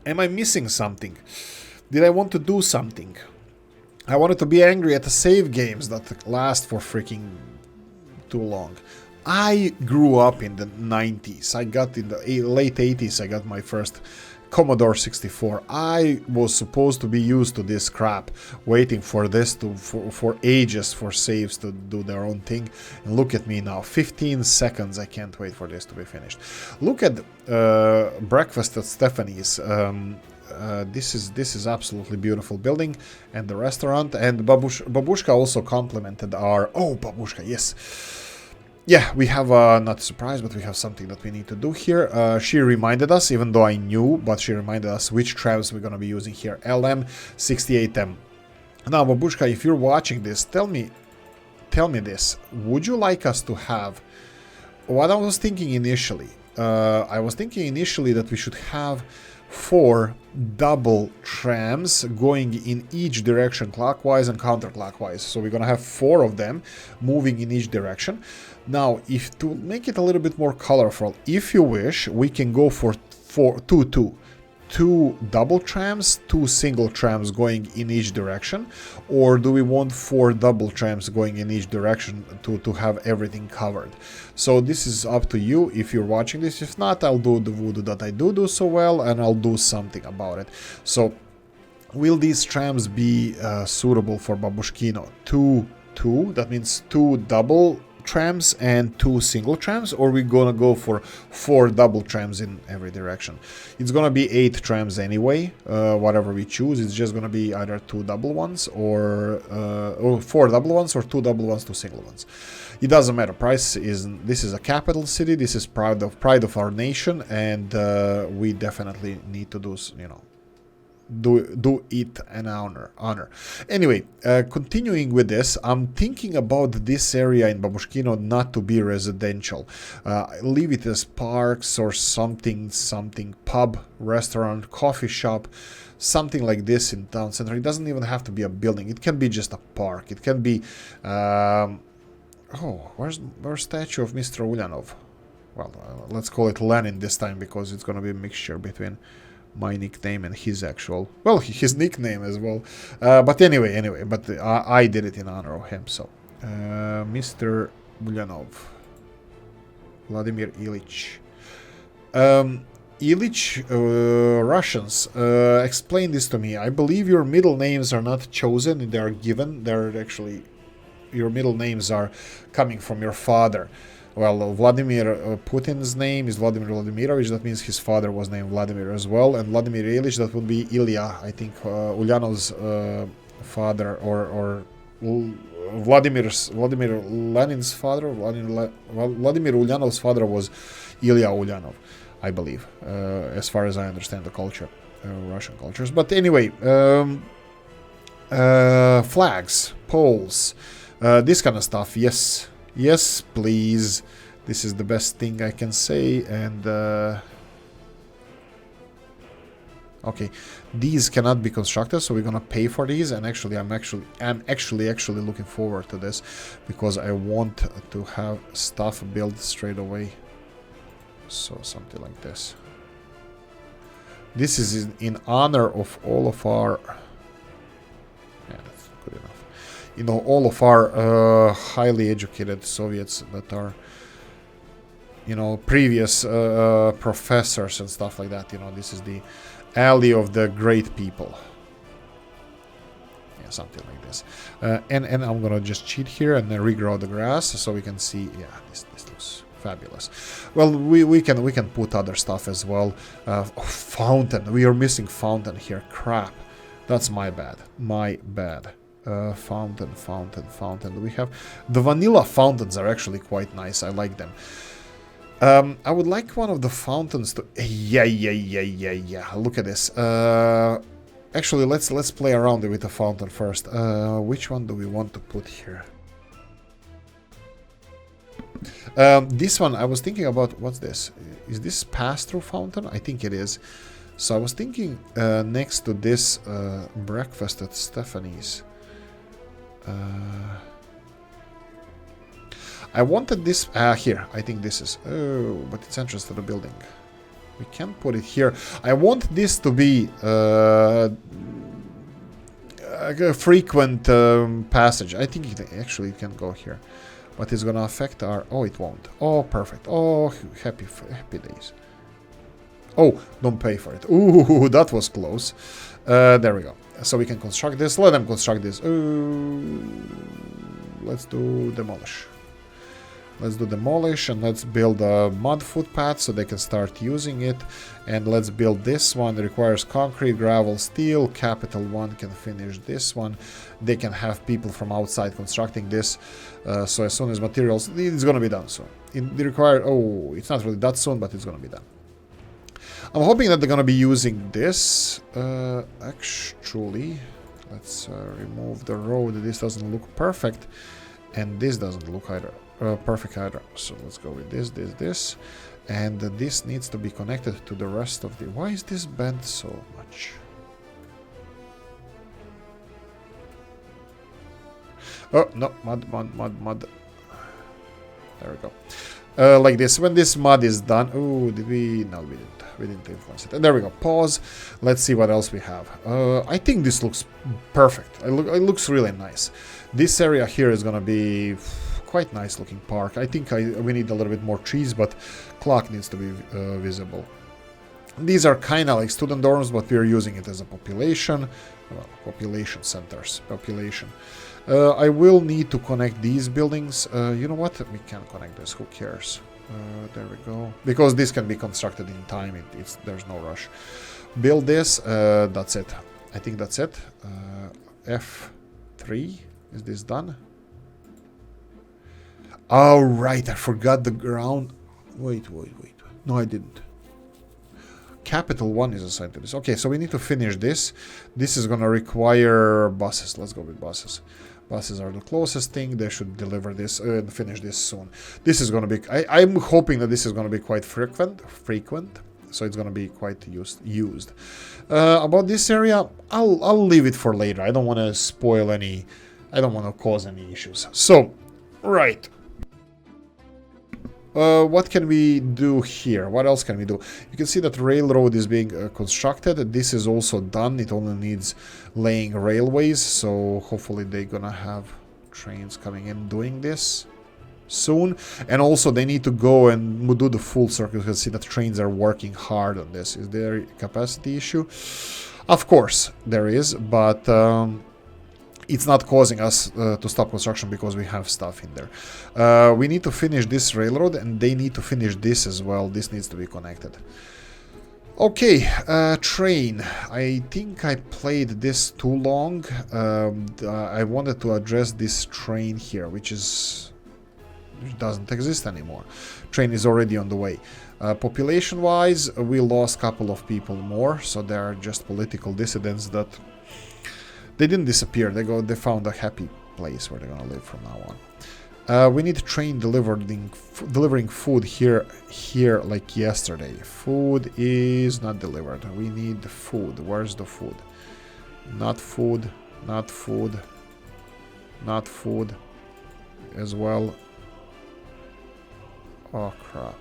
Am I missing something? Did I want to do something? I wanted to be angry at the save games that last for freaking too long. I grew up in the 90s. I got in the late 80s, I got my first Commodore 64. I was supposed to be used to this crap, waiting for this for ages for saves to do their own thing. And look at me now, 15 seconds. I can't wait for this to be finished. Look at breakfast at Stephanie's. This is absolutely beautiful building, and the restaurant, and Babushka also complimented our Babushka, yes. Yeah, we have, not a surprise, but we have something that we need to do here. She reminded us, even though I knew, but she reminded us which trams we're going to be using here. LM68M. Now, Babushka, if you're watching this, tell me this. Would you like us to have... What I was thinking initially. I was thinking initially that we should have 4 double trams going in each direction, clockwise and counterclockwise. So we're gonna have 4 of them moving in each direction. Now, if to make it a little bit more colorful, if you wish, we can go for 2 double trams, 2 single trams going in each direction, or do we want 4 double trams going in each direction to have everything covered? So this is up to you if you're watching this. If not, I'll do the voodoo that I do so well, and I'll do something about it. So will these trams be suitable for Babushkino? 2, that means 2 double trams and 2 single trams, or we're gonna go for 4 double trams in every direction. It's gonna be 8 trams anyway, whatever we choose. It's just gonna be either 2 double ones or 4 double ones, or 2 double ones, 2 single ones. It doesn't matter. This is a capital city. This is pride of our nation, and we definitely need to do, do it an honor. Anyway, continuing with this, I'm thinking about this area in Babushkino not to be residential. Leave it as parks or something, pub, restaurant, coffee shop, something like this in town center. It doesn't even have to be a building. It can be just a park. It can be where's statue of Mr. Ulyanov? Well, let's call it Lenin this time, because it's going to be a mixture between my nickname and his actual, well, his nickname as well. But anyway, but I did it in honor of him. So, Mr. Ulyanov, Vladimir Ilyich. Russians, explain this to me. I believe your middle names are not chosen, they are given. They're actually, your middle names are coming from your father. Well, Vladimir Putin's name is Vladimir Vladimirovich. That means his father was named Vladimir as well. And Vladimir Ilyich, that would be Ilya. I think Ulyanov's father, or Vladimir Lenin's father. Vladimir Ulyanov's father was Ilya Ulyanov, I believe, as far as I understand the culture, Russian cultures. But anyway, flags, poles, this kind of stuff. Yes, please. This is the best thing I can say, and okay, these cannot be constructed, so we're gonna pay for these. And actually, I'm actually looking forward to this because I want to have stuff built straight away. So something like this. This is in honor of all of our. Yeah, that's good enough. You know, all of our highly educated Soviets that are, you know, previous professors and stuff like that. You know, this is the alley of the great people. Yeah, something like this. And I'm gonna just cheat here and then regrow the grass so we can see. Yeah, this looks fabulous. Well, we can put other stuff as well. Fountain. We are missing fountain here. Crap. That's my bad. My bad. Fountain. We have the vanilla fountains are actually quite nice. I like them. I would like one of the fountains to... Yeah. Look at this. Actually, let's play around with the fountain first. Which one do we want to put here? This one, I was thinking about... What's this? Is this pass-through fountain? I think it is. So I was thinking next to this breakfast at Stephanie's. I wanted this here. I think this is. Oh, but it's entrance to the building. We can put it here. I want this to be a frequent passage. I think it actually can go here, but it's gonna affect our. Oh, it won't. Oh, perfect. Oh, happy days. Oh, don't pay for it. Ooh, that was close. There we go. So we can construct this. Let them construct this. Let's do demolish. Let's do demolish and let's build a mud footpath so they can start using it. And let's build this one. It requires concrete, gravel, steel. Capital One can finish this one. They can have people from outside constructing this. So as soon as materials, it's gonna be done soon. It requires, oh, it's not really that soon, but it's gonna be done. I'm hoping that they're gonna be using this. Actually, let's remove the road. This doesn't look perfect, and this doesn't look either. Perfect either. So let's go with this, and this needs to be connected to the rest of the. Why is this bent so much? Oh no, mud. There we go. Like this. When this mud is done. Oh, did we? No, we didn't. We didn't influence it. And there we go. Pause. Let's see what else we have. I think this looks perfect. It looks really nice. This area here is gonna be quite nice looking park. I think we need a little bit more trees, but clock needs to be visible. These are kind of like student dorms, but we're using it as a population. Well, population centers. Population. I will need to connect these buildings. You know what? We can connect this. Who cares? There we go. Because this can be constructed in time. There's no rush. Build this. That's it. I think that's it. F3. Is this done? Oh, right. I forgot the ground. Wait. No, I didn't. Capital One is assigned to this. Okay, so we need to finish this. This is going to require buses. Let's go with buses. Buses are the closest thing. They should deliver this and finish this soon. This is going to be... I'm hoping that this is going to be quite frequent. So it's going to be quite used. About this area, I'll leave it for later. I don't want to spoil any... I don't want to cause any issues. So, right. What can we do here? What else can we do? You can see that railroad is being constructed. This is also done. It only needs laying railways. So hopefully they're gonna have trains coming in doing this soon. And also they need to go and do the full circle. You can see that trains are working hard on this. Is there a capacity issue? Of course there is, but it's not causing us to stop construction because we have stuff in there. We need to finish this railroad and they need to finish this as well. This needs to be connected. Okay, train. I think I played this too long. I wanted to address this train here, which doesn't exist anymore. Train is already on the way. Population-wise, we lost a couple of people more, so they are just political dissidents that... They didn't disappear. They found a happy place where they're gonna live from now on. We need train delivering food here like yesterday. Food is not delivered. We need food. Where's the food? Not food. Not food. Not food. As well. Oh crap.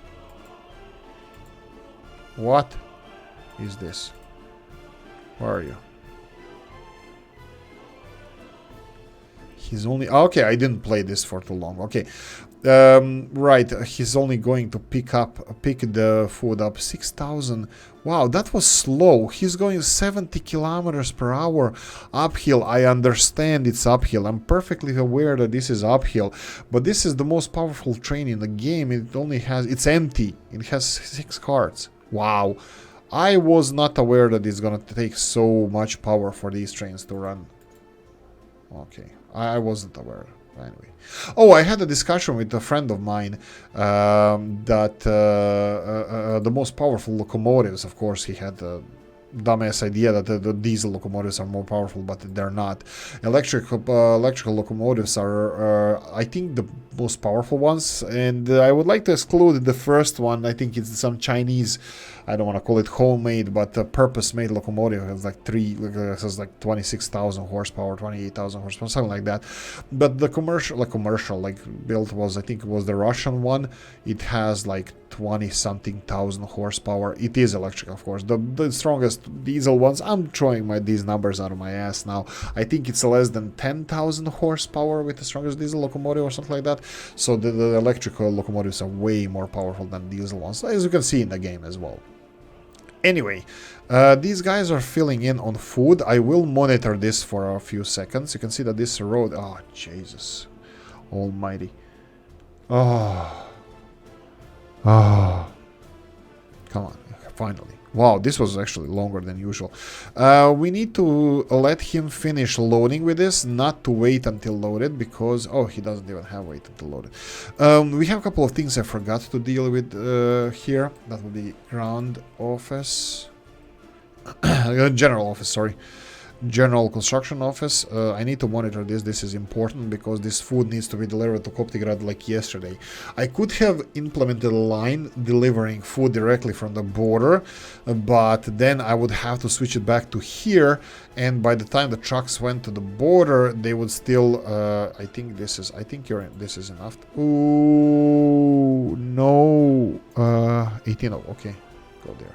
What is this? Where are you? He's only... Okay, I didn't play this for too long. Okay. Right, he's only going to pick the food up. 6,000. Wow, that was slow. He's going 70 kilometers per hour uphill. I understand it's uphill. I'm perfectly aware that this is uphill. But this is the most powerful train in the game. It only has... It's empty. It has 6 carts. Wow. I was not aware that it's gonna take so much power for these trains to run. Okay. I wasn't aware. Anyway. Oh, I had a discussion with a friend of mine that the most powerful locomotives, of course, he had a dumbass idea that the diesel locomotives are more powerful, but they're not. Electrical locomotives are, I think, the most powerful ones, and I would like to exclude the first one. I think it's some Chinese, I don't want to call it homemade, but a purpose-made locomotive. It has like 26,000 horsepower, 28,000 horsepower, something like that. But the commercial built was, I think it was the Russian one. It has like 20-something thousand horsepower. It is electric, of course. The strongest diesel ones, I'm throwing these numbers out of my ass now. I think it's less than 10,000 horsepower with the strongest diesel locomotive or something like that. So the electrical locomotives are way more powerful than diesel ones, as you can see in the game as well. Anyway, these guys are filling in on food. I will monitor this for a few seconds. You can see that this road... Oh, Jesus almighty. Oh. Oh. Come on, finally. Wow, this was actually longer than usual. We need to let him finish loading with this, not to wait until loaded, because... Oh, he doesn't even have wait until loaded. We have a couple of things I forgot to deal with here. That would be ground office. General office, sorry. General construction office. I need to monitor this. This is important because this food needs to be delivered to Koptigrad like yesterday. I could have implemented a line delivering food directly from the border, but then I would have to switch it back to here, and by the time the trucks went to the border, they would still... I think this is enough. Ooh, no. 18. Okay, go there.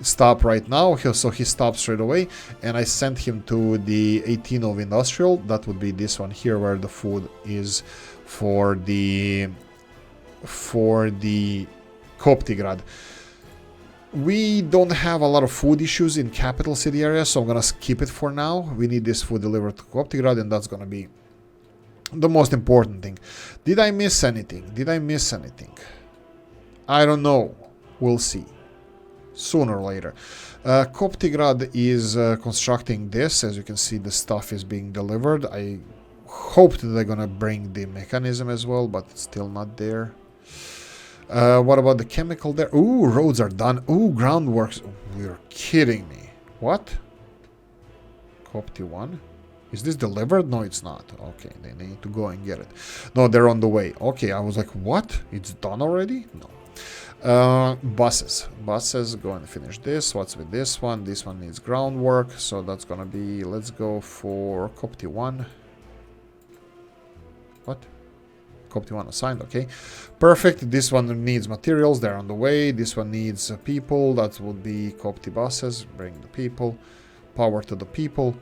Stop right now. So he stopped straight away, and I sent him to the 18 of industrial. That would be this one here, where the food is for the Koptigrad. We don't have a lot of food issues in capital city area, so I'm gonna skip it for now. We need this food delivered to Koptigrad, and that's gonna be the most important thing. Did I miss anything? I don't know. We'll see. Sooner or later. Koptigrad is constructing this. As you can see, the stuff is being delivered. I hope that they're gonna bring the mechanism as well, but it's still not there. What about the chemical there? Ooh, roads are done. Ooh, groundworks. You're kidding me. What? Kopti 1? Is this delivered? No, it's not. Okay, they need to go and get it. No, they're on the way. Okay, I was like, what? It's done already? No. Buses, go and finish this. What's with this one? This one needs groundwork, so that's gonna be... Let's go for Kopti 1. What? Kopti 1 assigned, okay. Perfect. This one needs materials, they're on the way. This one needs people, that would be Kopti buses. Bring the people. Power to the people.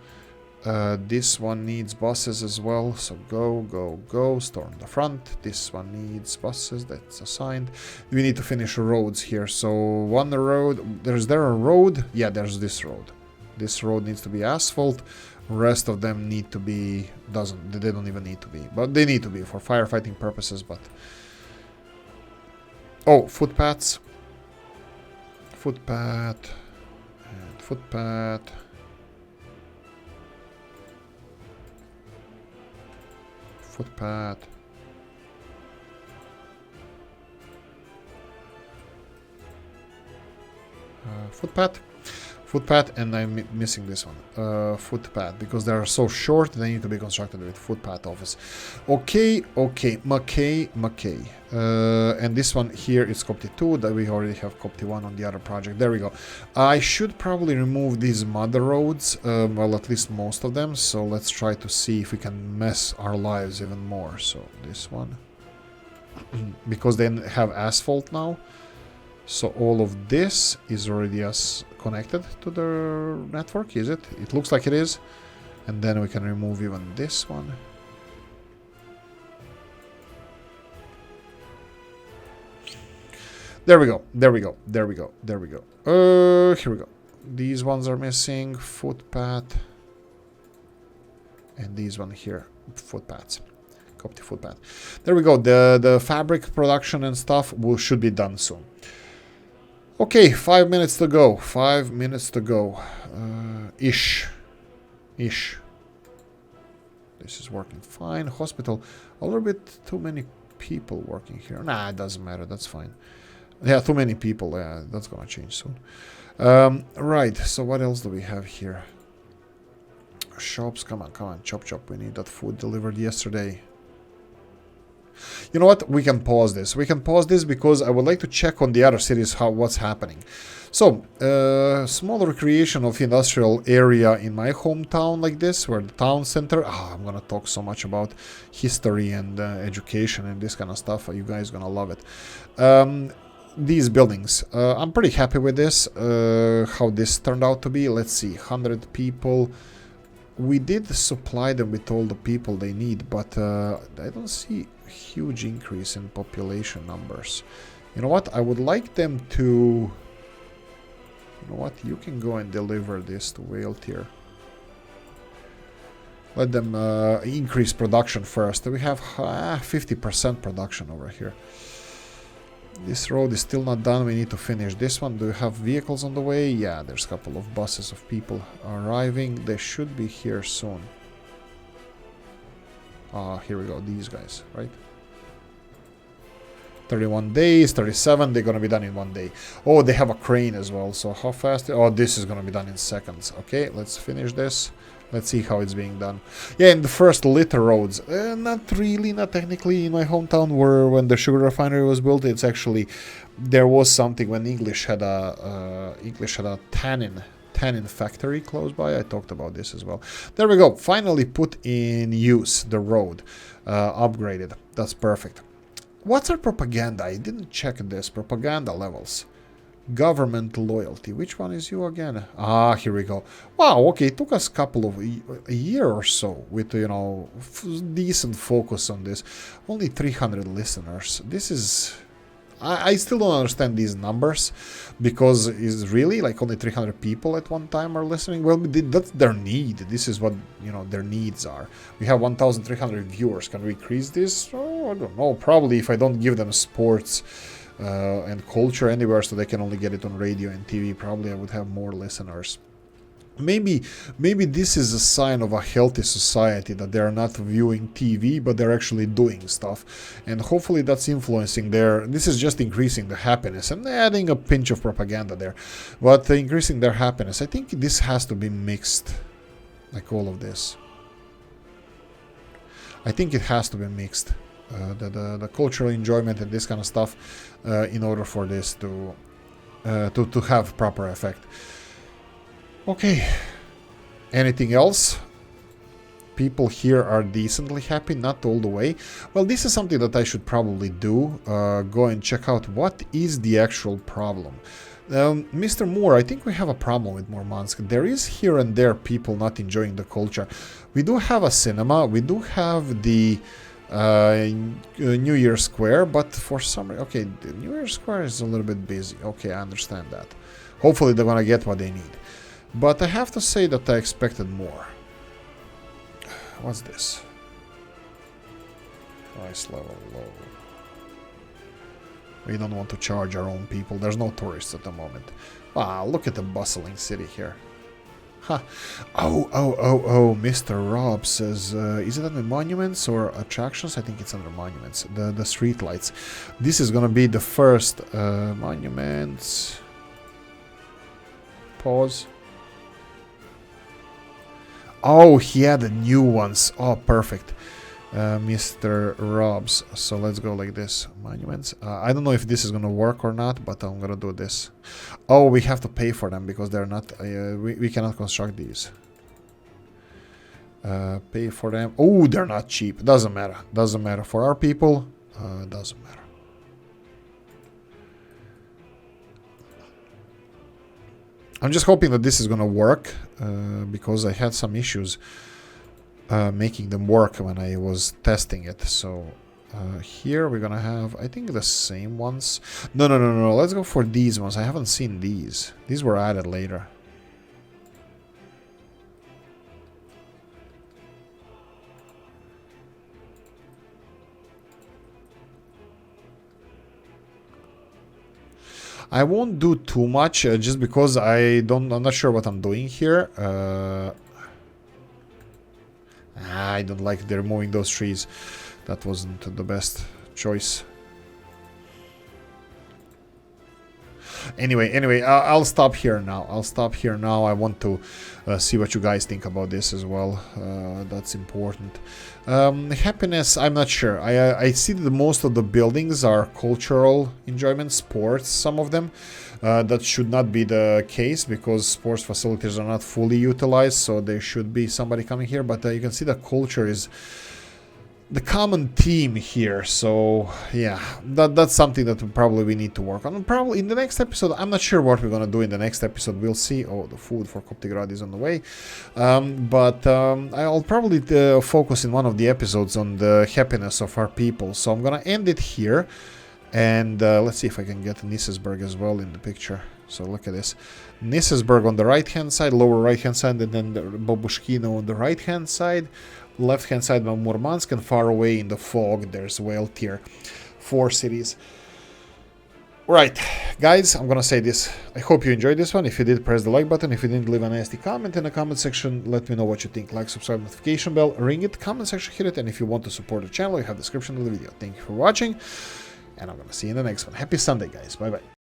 This one needs buses as well, so go, storm the front. This one needs buses, that's assigned. We need to finish roads here, so one road, is there a road? Yeah, there's this road. This road needs to be asphalt, rest of them need to be, they don't even need to be, but they need to be for firefighting purposes, but... Oh, footpaths. Footpath, and footpath. Footpath. Footpath. Footpath, and I'm missing this one. Footpath, because they are so short, they need to be constructed with footpath office. Okay, McKay. And this one here is Copty 2, that we already have Copty 1 on the other project. There we go. I should probably remove these mother roads, well, at least most of them, so let's try to see if we can mess our lives even more. So this one, because they have asphalt now. So all of this is already connected to the network, is it? It looks like it is. And then we can remove even this one. There we go. Here we go. These ones are missing. Footpath. And these one here. Footpaths. Copy footpath. There we go. The fabric production and stuff should be done soon. Okay, 5 minutes to go. 5 minutes to go. Ish. This is working fine. Hospital. A little bit too many people working here. Nah, it doesn't matter. That's fine. Yeah, too many people. Yeah, that's gonna change soon. Right, so what else do we have here? Shops. Come on. Chop. We need that food delivered yesterday. You know what? We can pause this. Because I would like to check on the other cities what's happening. So, small recreation of industrial area in my hometown like this, where the town center. I'm gonna talk so much about history and education and this kind of stuff. You guys gonna love it. These buildings. I'm pretty happy with this. How this turned out to be. Let's see. 100 people. We did supply them with all the people they need, but I don't see huge increase in population numbers. You know what? I would like them to... You know what? You can go and deliver this to Whale Tier. Let them increase production first. We have 50% production over here. This road is still not done. We need to finish this one. Do you have vehicles on the way? Yeah, there's a couple of buses of people arriving. They should be here soon. Here we go. These guys, right? 31 days, 37. They're going to be done in 1 day. Oh, they have a crane as well. So how fast? Oh, this is going to be done in seconds. Okay, let's finish this. Let's see how it's being done. Yeah, in the first litter roads, not technically in my hometown where when the sugar refinery was built. It's actually, there was something when English had a tannin factory close by. I talked about this as well. There we go. Finally put in use the road, upgraded. That's perfect. What's our propaganda? I didn't check this. Propaganda levels. Government loyalty. Which one is you again? Here we go. Wow, okay, it took us a year or so with, you know, decent focus on this. Only 300 listeners. This is... I still don't understand these numbers, because is really like only 300 people at one time are listening. Well, that's their need. This is what, you know, their needs are. We have 1,300 viewers. Can we increase this? Oh, I don't know. Probably if I don't give them sports and culture anywhere, so they can only get it on radio and TV, probably I would have more listeners. Maybe this is a sign of a healthy society, that they are not viewing TV, but they're actually doing stuff, and hopefully that's influencing this is just increasing the happiness and adding a pinch of propaganda there, but increasing their happiness. I think this has to be mixed, like all of this. I think it has to be mixed, the cultural enjoyment and this kind of stuff, in order for this to have proper effect. Okay, anything else? People here are decently happy, not all the way. Well, this is something that I should probably do. Go and check out what is the actual problem. Mr. Moore, I think we have a problem with Murmansk. There is here and there people not enjoying the culture. We do have a cinema, we do have the New Year Square, but for some reason... Okay, the New Year Square is a little bit busy. Okay, I understand that. Hopefully they're gonna get what they need. But I have to say that I expected more. What's this? Price level low. We don't want to charge our own people. There's no tourists at the moment. Wow, look at the bustling city here. Huh. Oh, Mr. Rob says, is it under monuments or attractions? I think it's under monuments. The street lights. This is gonna be the first monuments. Pause. Oh, he had the new ones. Oh, perfect. Mr. Robs. So let's go like this. Monuments. I don't know if this is gonna work or not, but I'm gonna do this. Oh, we have to pay for them because they're not. We cannot construct these. Pay for them. Oh, they're not cheap. Doesn't matter. Doesn't matter for our people. Doesn't matter. I'm just hoping that this is gonna work because I had some issues making them work when I was testing it. So here we're gonna have, I think, the same ones. No. Let's go for these ones. I haven't seen these. These were added later. I won't do too much just because I'm not sure what I'm doing here. I don't like they're removing those trees. That wasn't the best choice. Anyway, I'll stop here now. I want to see what you guys think about this as well. That's important. Happiness, I'm not sure. I see that most of the buildings are cultural enjoyment, sports, some of them. That should not be the case because sports facilities are not fully utilized, so there should be somebody coming here. But you can see the culture is the common theme here, so yeah, that's something that probably we need to work on. And probably in the next episode, I'm not sure what we're gonna do in the next episode. We'll see. Oh, the food for Koptigrad is on the way, but I'll probably focus in one of the episodes on the happiness of our people. So I'm gonna end it here, and let's see if I can get Nisesberg as well in the picture. So look at this. Nisesberg on the right-hand side, lower right-hand side, and then the Babushkino on the right-hand side. Left-hand side of Murmansk, and far away in the fog, there's well tier 4 cities. Right, guys, I'm gonna say this. I hope you enjoyed this one. If you did, press the like button. If you didn't, leave a nasty comment in the comment section. Let me know what you think. Like, subscribe, notification bell, ring it, comment section, hit it. And if you want to support the channel, you have the description of the video. Thank you for watching, and I'm gonna see you in the next one. Happy Sunday, guys. Bye-bye.